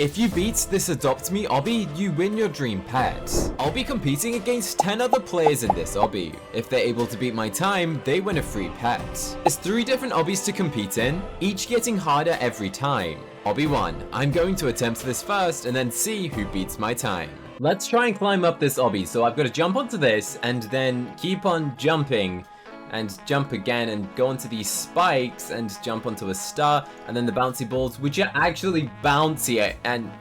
If you beat this Adopt Me Obby, you win your dream pet. I'll be competing against 10 other players in this obby. If they're able to beat my time, they win a free pet. There's 3 different obbies to compete in, each getting harder every time. Obby 1, I'm going to attempt this first and then see who beats my time. Let's try and climb up this obby, so I've got to jump onto this and then keep on jumping. And jump again and go onto these spikes and jump onto a star and then the bouncy balls, which are actually bouncy, and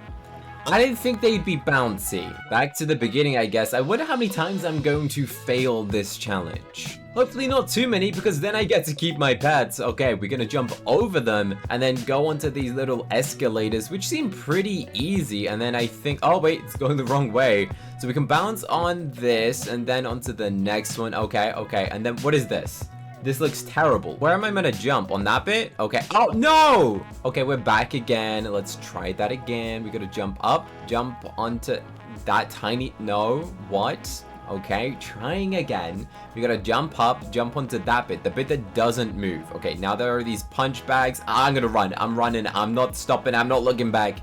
I didn't think they'd be bouncy. Back to the beginning, I guess. I wonder how many times I'm going to fail this challenge. Hopefully not too many, because then I get to keep my pets. Okay, we're gonna jump over them and then go onto these little escalators, which seem pretty easy. And then I think, oh wait, it's going the wrong way. So we can bounce on this and then onto the next one. Okay. And then what is this? This looks terrible. Where am I gonna jump? On that bit? Okay. Oh, no! Okay, we're back again. Let's try that again. We gotta jump up, jump onto that tiny... No. What? Okay, trying again. We gotta jump up, jump onto that bit, the bit that doesn't move. Okay, now there are these punch bags. I'm gonna run. I'm running. I'm not stopping. I'm not looking back.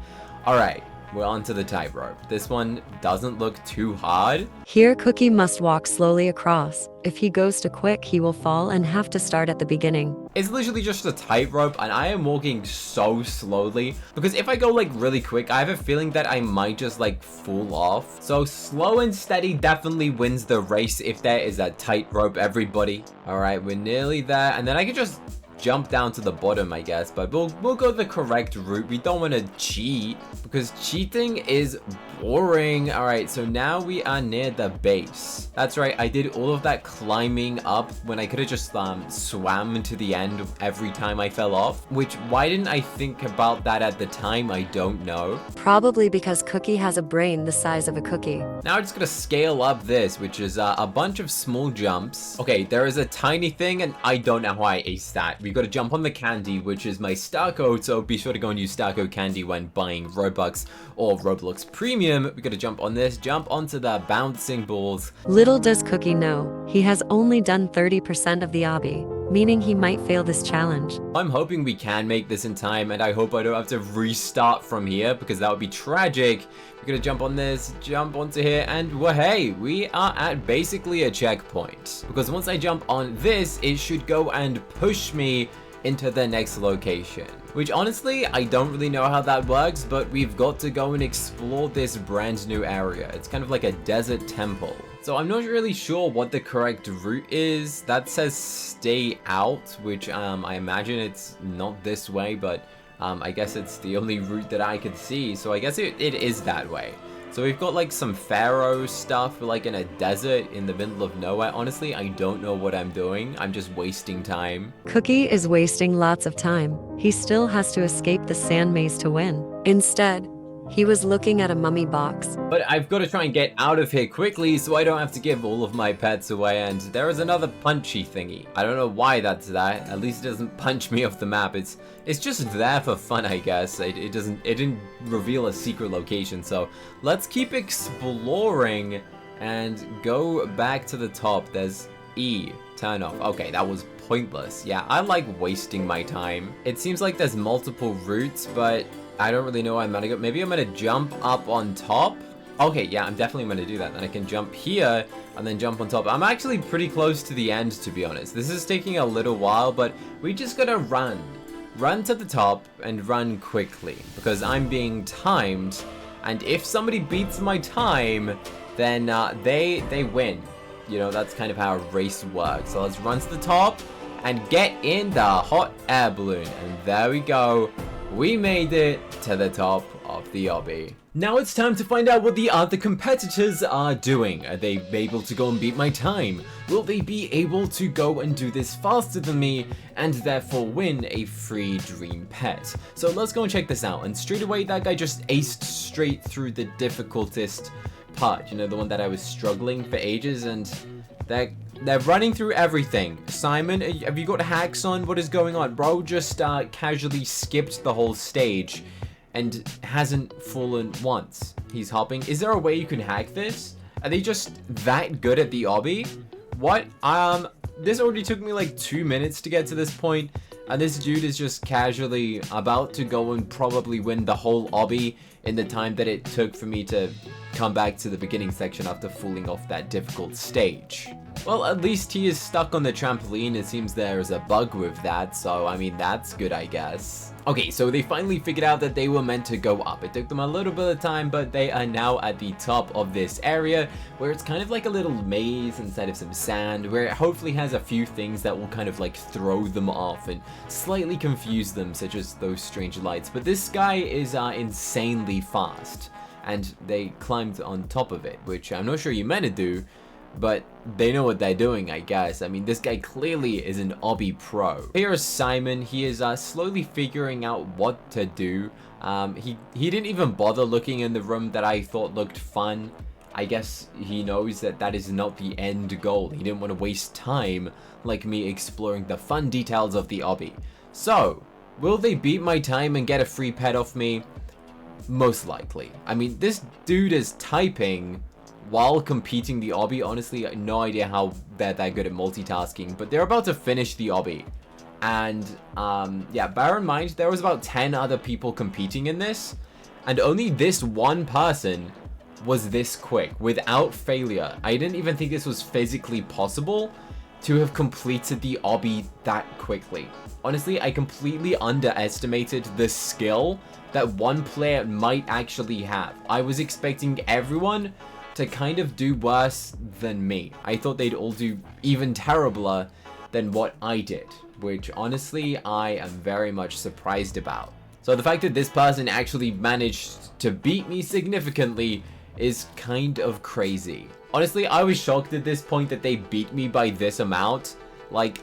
All right. We're onto the tightrope. This one doesn't look too hard. Here, Cookie must walk slowly across. If he goes too quick, he will fall and have to start at the beginning. It's literally just a tightrope, and I am walking so slowly because if I go like really quick, I have a feeling that I might just like fall off. So slow and steady definitely wins the race if there is a tightrope, everybody. All right, we're nearly there, and then I can just jump down to the bottom, I guess, but we'll go the correct route. We don't want to cheat because cheating is boring. All right, so now we are near the base. That's right, I did all of that climbing up when I could have just swam to the end every time I fell off, which why didn't I think about that at the time? I don't know. Probably because Cookie has a brain the size of a cookie. Now I'm just gonna scale up this, which is a bunch of small jumps. Okay, there is a tiny thing and I don't know how I aced that. We got to jump on the candy, which is my star code, so be sure to go and use star code candy when buying Robux or Roblox Premium. We got to jump on this, jump onto the bouncing balls. Little does Cookie know, he has only done 30% of the obby, meaning he might fail this challenge. I'm hoping we can make this in time, and I hope I don't have to restart from here because that would be tragic. We're gonna jump on this, jump onto here, and well, hey, we are at basically a checkpoint. Because once I jump on this, it should go and push me into the next location. Which honestly, I don't really know how that works, but we've got to go and explore this brand new area. It's kind of like a desert temple. So I'm not really sure what the correct route is. That says stay out, which I imagine it's not this way, but I guess it's the only route that I could see. So I guess it is that way. So we've got like some pharaoh stuff, like in a desert in the middle of nowhere. Honestly, I don't know what I'm doing. I'm just wasting time. Cookie is wasting lots of time. He still has to escape the sand maze to win. Instead, he was looking at a mummy box. But I've got to try and get out of here quickly so I don't have to give all of my pets away. And there is another punchy thingy. I don't know why that's that. At least it doesn't punch me off the map. It's just there for fun, I guess. It didn't reveal a secret location. So let's keep exploring and go back to the top. There's E, turn off. Okay, that was pointless. Yeah, I like wasting my time. It seems like there's multiple routes, but I don't really know where I'm gonna go. Maybe I'm gonna jump up on top. Okay, yeah, I'm definitely gonna do that. Then I can jump here and then jump on top. I'm actually pretty close to the end, to be honest. This is taking a little while, but we just gotta run. Run to the top and run quickly because I'm being timed. And if somebody beats my time, then they win. You know, that's kind of how a race works. So let's run to the top and get in the hot air balloon. And there we go. We made it to the top of the obby. Now it's time to find out what the other competitors are doing. Are they able to go and beat my time? Will they be able to go and do this faster than me and therefore win a free dream pet? So let's go and check this out. And straight away, that guy just aced straight through the difficultest part. You know, the one that I was struggling for ages, and they're running through everything. Simon, have you got hacks on? What is going on? Bro just casually skipped the whole stage and hasn't fallen once. He's hopping. Is there a way you can hack this? Are they just that good at the obby? What? This already took me like 2 minutes to get to this point, And this dude is just casually about to go and probably win the whole obby in the time that it took for me to come back to the beginning section after falling off that difficult stage. Well, at least he is stuck on the trampoline. It seems there is a bug with that, so I mean, that's good, I guess. Okay, so they finally figured out that they were meant to go up. It took them a little bit of time, but they are now at the top of this area where it's kind of like a little maze inside of some sand, where it hopefully has a few things that will kind of like throw them off and slightly confuse them, such as those strange lights. But this guy is insanely fast, and they climbed on top of it, which I'm not sure you meant to do, but they know what they're doing, I guess. I mean, this guy clearly is an obby pro. Here is Simon. He is slowly figuring out what to do. He didn't even bother looking in the room that I thought looked fun. I guess he knows that that is not the end goal. He didn't want to waste time like me exploring the fun details of the obby. So, will they beat my time and get a free pet off me? Most likely. I mean, this dude is typing while competing the obby. Honestly, no idea how they're that good at multitasking, but they're about to finish the obby. And yeah, bear in mind, there was about 10 other people competing in this, and only this one person was this quick, without failure. I didn't even think this was physically possible to have completed the obby that quickly. Honestly, I completely underestimated the skill that one player might actually have. I was expecting everyone to kind of do worse than me. I thought they'd all do even terribler than what I did, which honestly I am very much surprised about. So the fact that this person actually managed to beat me significantly is kind of crazy. Honestly, I was shocked at this point that they beat me by this amount. Like,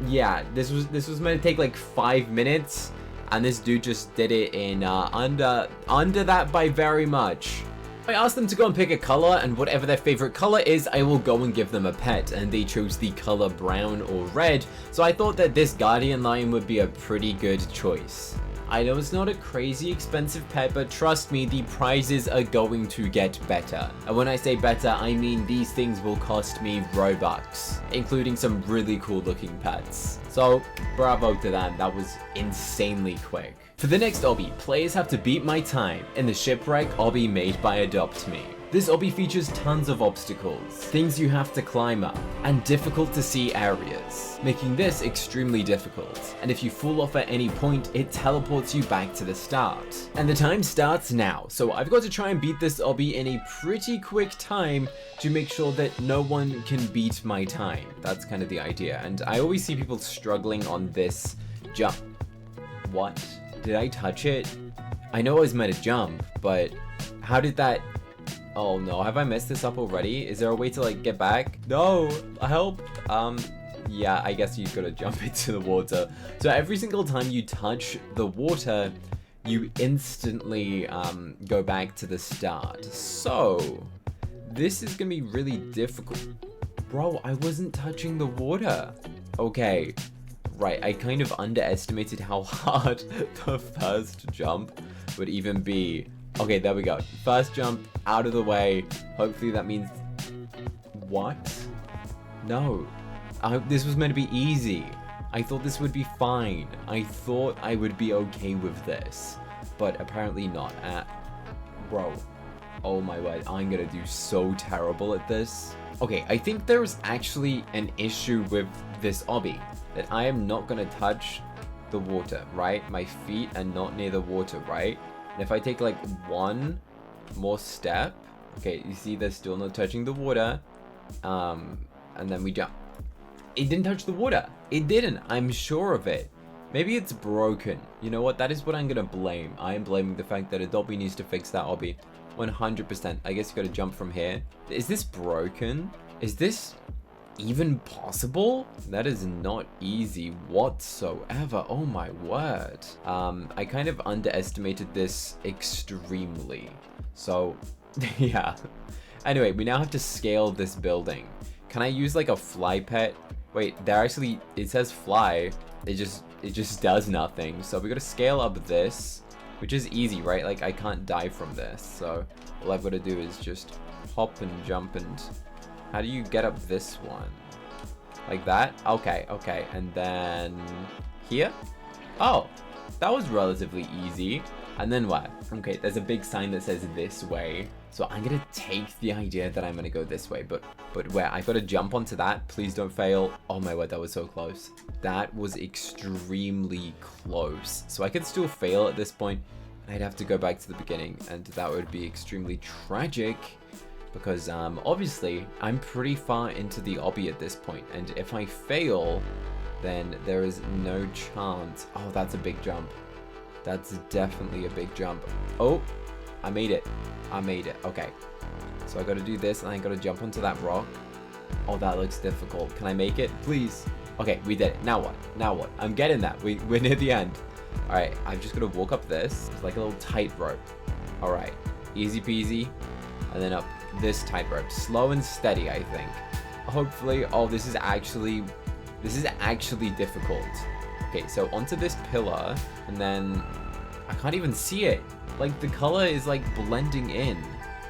yeah, this was meant to take like 5 minutes, and this dude just did it in under that by very much. I asked them to go and pick a color, and whatever their favorite color is, I will go and give them a pet, and they chose the color brown or red, so I thought that this guardian lion would be a pretty good choice. I know it's not a crazy expensive pet, but trust me, the prizes are going to get better. And when I say better, I mean these things will cost me Robux, including some really cool looking pets. So, bravo to them, that was insanely quick. For the next obby, players have to beat my time in the shipwreck obby made by Adopt Me. This obby features tons of obstacles, things you have to climb up, and difficult to see areas, making this extremely difficult. And if you fall off at any point, it teleports you back to the start. And the time starts now, so I've got to try and beat this obby in a pretty quick time to make sure that no one can beat my time. That's kind of the idea, and I always see people struggling on this jump. What? Did I touch it? I know I was meant to jump, but how did that... Oh no, have I messed this up already? Is there a way to like get back? No, help. Yeah, I guess you've got to jump into the water. So every single time you touch the water, you instantly go back to the start. So this is gonna be really difficult. Bro, I wasn't touching the water. Okay, right, I kind of underestimated how hard the first jump would even be. Okay, there we go. First jump out of the way. Hopefully that means... What? No. This was meant to be easy. I thought this would be fine. I thought I would be okay with this. But apparently not. Bro. Oh my word. I'm gonna do so terrible at this. Okay, I think there's actually an issue with this obby. That I am not gonna touch the water, right? My feet are not near the water, right? And if I take like one more step, okay, you see they're still not touching the water, and then we jump. It didn't touch the water. It didn't. I'm sure of it. Maybe it's broken. You know what? That is what I'm gonna blame. I am blaming the fact that Adopt Me needs to fix that obby. 100%. I guess you gotta jump from here. Is this broken? Is this even possible? That is not easy whatsoever. Oh my word. I kind of underestimated this extremely. So yeah. Anyway, we now have to scale this building. Can I use like a fly pet? Wait, there actually, it says fly. It just does nothing. So we gotta scale up this, which is easy, right? Like I can't die from this. So all I've got to do is just hop and jump. And how do you get up this one? Like that? Okay, okay. And then Here? Oh, that was relatively easy. And then what? Okay, there's a big sign that says this way. So I'm gonna take the idea that I'm gonna go this way, but where? I've got to jump onto that. Please don't fail. Oh my word, that was so close. That was extremely close. So I could still fail at this point. I'd have to go back to the beginning, and that would be extremely tragic because obviously I'm pretty far into the obby at this point, and if I fail, then there is no chance. Oh, that's a big jump. That's definitely a big jump. Oh, I made it. I made it. Okay. So I got to do this, and I got to jump onto that rock. Oh, that looks difficult. Can I make it? Please. Okay, we did it. Now what? Now what? I'm getting that. We're near the end. All right, I've just got to walk up this. It's like a little tightrope. All right. Easy peasy. And then up this tightrope. Slow and steady, I think. Hopefully. Oh, this is actually difficult. Okay, so onto this pillar, and then I can't even see it. Like, the color is like blending in.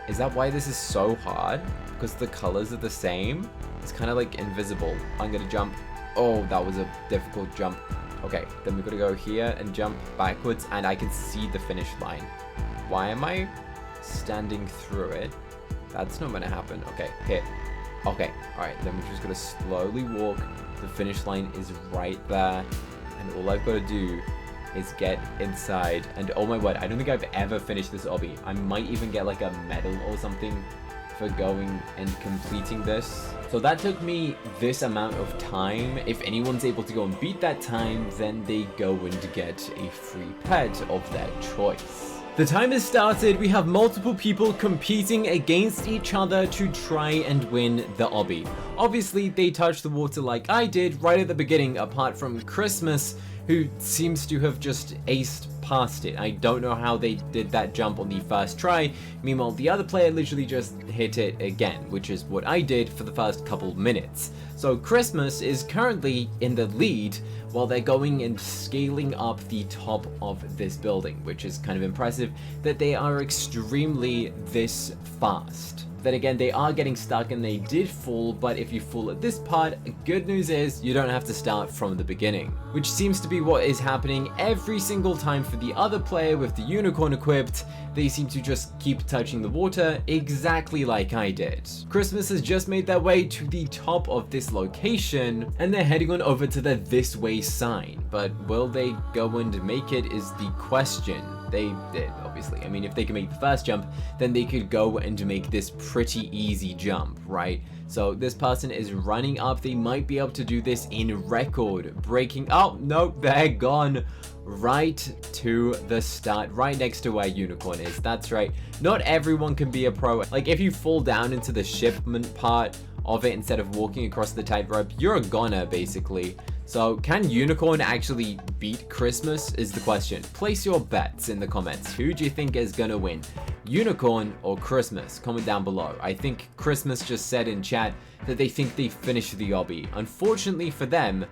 Is that why this is so hard? Because the colors are the same? It's kind of like invisible. I'm gonna jump. Oh, that was a difficult jump. Okay, then we've got to go here and jump backwards, and I can see the finish line. Why am I standing through it? That's not gonna happen. Okay, hit. Okay, alright, then we're just gonna slowly walk. The finish line is right there, and all I've got to do is get inside. And oh my word, I don't think I've ever finished this obby. I might even get like a medal or something for going and completing this. So that took me this amount of time. If anyone's able to go and beat that time, then they go and get a free pet of their choice. The time has started. We have multiple people competing against each other to try and win the obby. Obviously, they touched the water like I did right at the beginning, apart from Christmas, who seems to have just aced past it. I don't know how they did that jump on the first try. Meanwhile, the other player literally just hit it again, which is what I did for the first couple minutes. So Christmas is currently in the lead while they're going and scaling up the top of this building, which is kind of impressive that they are extremely this fast. Then again, they are getting stuck and they did fall, but if you fall at this part, good news is you don't have to start from the beginning, which seems to be what is happening every single time for the other player with the unicorn equipped. They seem to just keep touching the water exactly like I did. Christmas has just made their way to the top of this location and they're heading on over to the this way sign, but will they go and make it is the question. They did, obviously. I mean, if they can make the first jump, then they could go and make this pretty easy jump, right? So this person is running up. They might be able to do this in record breaking. Oh, no, they're gone right to the start, right next to where unicorn is. That's right. Not everyone can be a pro. Like, if you fall down into the shipment part of it instead of walking across the tightrope, you're a goner, basically. So can Unicorn actually beat Christmas is the question. Place your bets in the comments. Who do you think is gonna win? Unicorn or Christmas? Comment down below. I think Christmas just said in chat that they think they finished the obby. Unfortunately for them,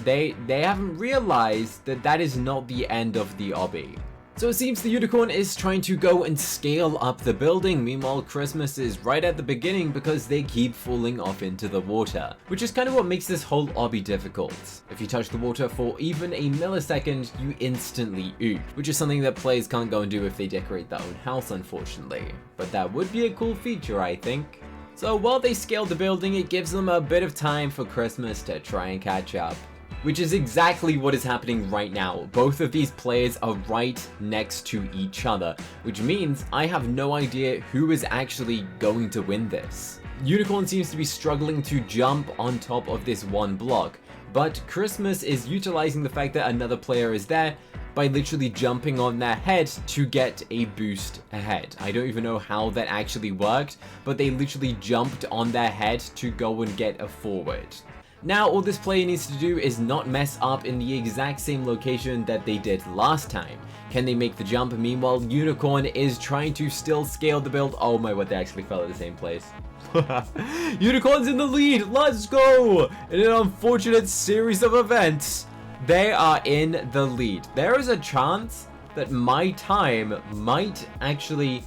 they haven't realized that that is not the end of the obby. So it seems the unicorn is trying to go and scale up the building. Meanwhile, Christmas is right at the beginning because they keep falling off into the water, which is kind of what makes this whole obby difficult. If you touch the water for even a millisecond, you instantly oop, which is something that players can't go and do if they decorate their own house, unfortunately. But that would be a cool feature, I think. So while they scale the building, it gives them a bit of time for Christmas to try and catch up, which is exactly what is happening right now. Both of these players are right next to each other, which means I have no idea who is actually going to win this. Unicorn seems to be struggling to jump on top of this one block, but Christmas is utilizing the fact that another player is there by literally jumping on their head to get a boost ahead. I don't even know how that actually worked, but they literally jumped on their head to go and get a forward. Now, all this player needs to do is not mess up in the exact same location that they did last time. Can they make the jump? Meanwhile, Unicorn is trying to still scale the build. Oh my god, they actually fell at the same place. Unicorn's in the lead, let's go! In an unfortunate series of events, they are in the lead. There is a chance that my time might actually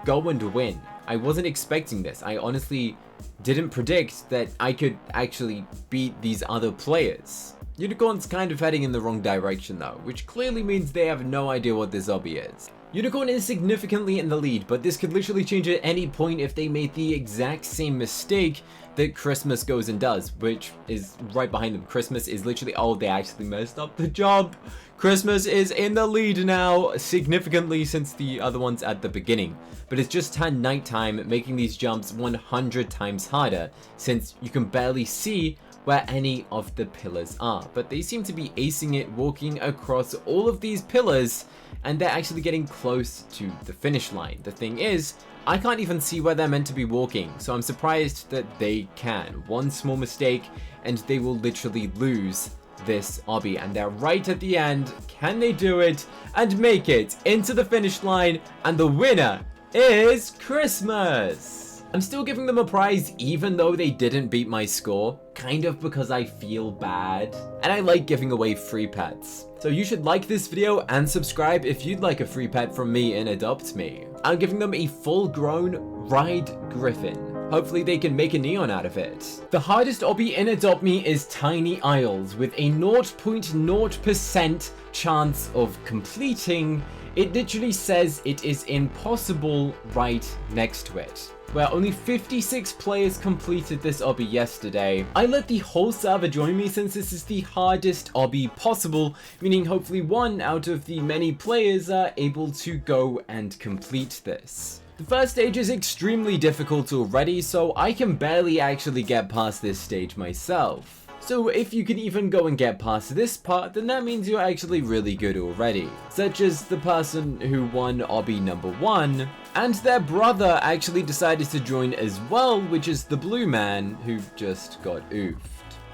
go and win. I wasn't expecting this. I honestly didn't predict that I could actually beat these other players. Unicorn's kind of heading in the wrong direction though, which clearly means they have no idea what this obby is. Unicorn is significantly in the lead, but this could literally change at any point if they made the exact same mistake that Christmas goes and does, which is right behind them. Christmas is literally, oh, they actually messed up the jump. Christmas is in the lead now, significantly since the other ones at the beginning. But it's just turned nighttime, making these jumps 100 times harder, since you can barely see where any of the pillars are. But they seem to be acing it, walking across all of these pillars, and they're actually getting close to the finish line. The thing is, I can't even see where they're meant to be walking, so I'm surprised that they can. One small mistake, and they will literally lose this obby, and they're right at the end. Can they do it and make it into the finish line? And the winner is Christmas. I'm still giving them a prize even though they didn't beat my score, kind of because I feel bad, and I like giving away free pets. So you should like this video and subscribe if you'd like a free pet from me in Adopt Me. I'm giving them a full-grown Ride Griffin. Hopefully they can make a neon out of it. The hardest obby in Adopt Me is Tiny Isles, with a 0.0% chance of completing. It literally says it is impossible right next to it. Where only 56 players completed this obby yesterday. I let the whole server join me since this is the hardest obby possible, meaning hopefully one out of the many players are able to go and complete this. The first stage is extremely difficult already, so I can barely actually get past this stage myself. So if you can even go and get past this part, then that means you're actually really good already. Such as the person who won obby number 1, and their brother actually decided to join as well, which is the blue man who just got oofed.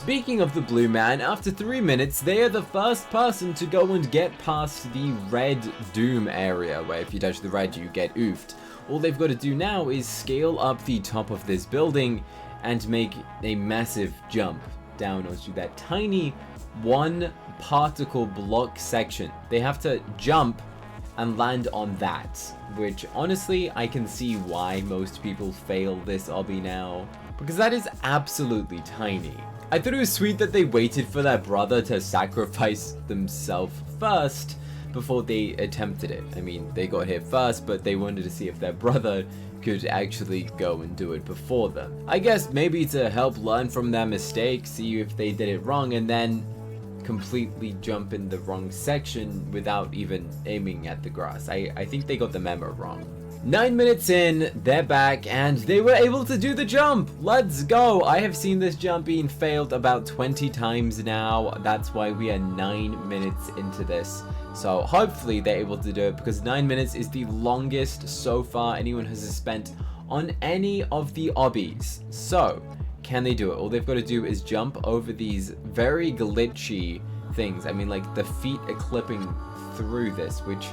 Speaking of the blue man, after 3 minutes, they are the first person to go and get past the red doom area, where if you touch the red, you get oofed. All they've got to do now is scale up the top of this building and make a massive jump down onto that tiny 1 particle block section. They have to jump and land on that, which honestly I can see why most people fail this obby now, because that is absolutely tiny. I thought it was sweet that they waited for their brother to sacrifice themselves first before they attempted it. I mean, they got here first, but they wanted to see if their brother could actually go and do it before them. I guess maybe to help learn from their mistakes, see if they did it wrong, and then completely jump in the wrong section without even aiming at the grass. I think they got the memo wrong. 9 minutes in, they're back, and they were able to do the jump. Let's go. I have seen this jump being failed about 20 times now. That's why we are 9 minutes into this. So hopefully they're able to do it, because 9 minutes is the longest so far anyone has spent on any of the obbies. So can they do it? All they've got to do is jump over these very glitchy things. I mean, like the feet are clipping through this, which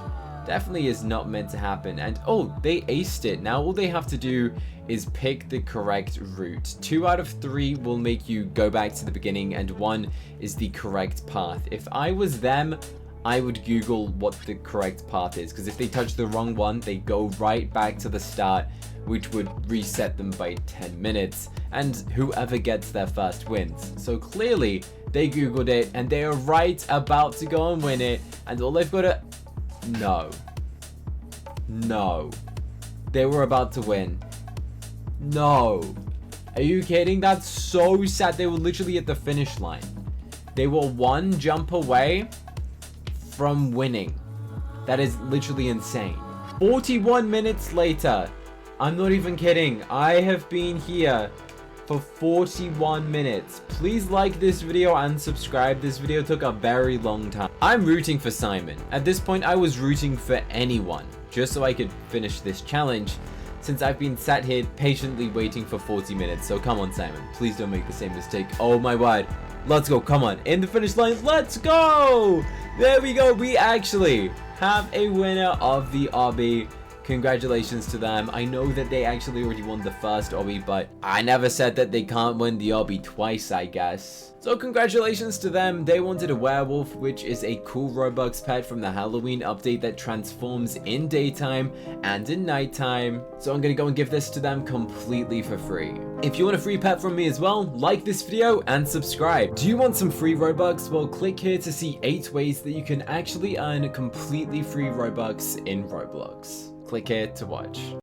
definitely is not meant to happen. And oh, they aced it. Now all they have to do is pick the correct route. 2 out of 3 will make you go back to the beginning, and 1 is the correct path. If I was them, I would Google what the correct path is, because if they touch the wrong one, they go right back to the start, which would reset them by 10 minutes, and whoever gets there first wins. So clearly, they Googled it, and they are right about to go and win it, and all they've got to... No. No. They were about to win. No. Are you kidding? That's so sad. They were literally at the finish line. They were 1 jump away from winning. That is literally insane. 41 minutes later. I'm not even kidding. I have been here for 41 minutes. Please like this video and subscribe. This video took a very long time. I'm rooting for Simon. At this point, I was rooting for anyone, just so I could finish this challenge, since I've been sat here patiently waiting for 40 minutes. So come on, Simon. Please don't make the same mistake. Oh my word. Let's go. Come on. In the finish line. Let's go. There we go. We actually have a winner of the obby. congratulations to them. I know that they actually already won the first obby, but I never said that they can't win the obby twice, I guess. So congratulations to them. They wanted a werewolf, which is a cool Robux pet from the Halloween update that transforms in daytime and in nighttime. So I'm gonna go and give this to them completely for free. If you want a free pet from me as well, like this video and subscribe. Do you want some free Robux? Well, click here to see 8 ways that you can actually earn completely free Robux in Roblox. Click here to watch.